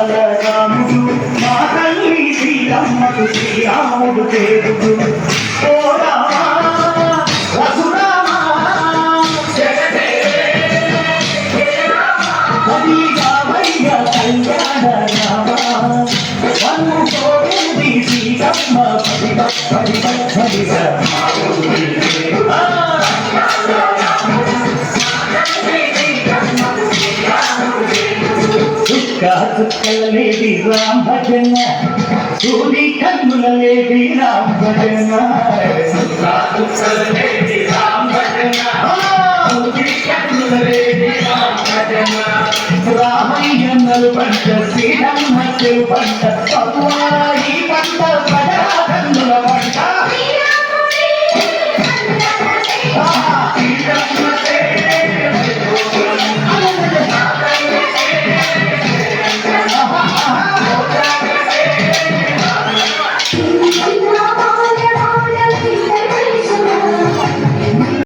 రాముడు మా తల్లి శ్రీరమ్మకు శ్రీరాముడు దేవుడు ఓ రామా రఘురామా కవిగావయ్య కళ్యాణ రామా వన్ను కోరింది శ్రీరమ్మ చుక్కలేది రామ భజన సూది కన్నులలేది రామ భజన చుక్కలేది రామ భజన సూది కన్నులలేది రామ భజన రామయ్యన్నలు పంట శ్రీరమ్మ పంట పదువాయి పంట ప్రజా కన్నుల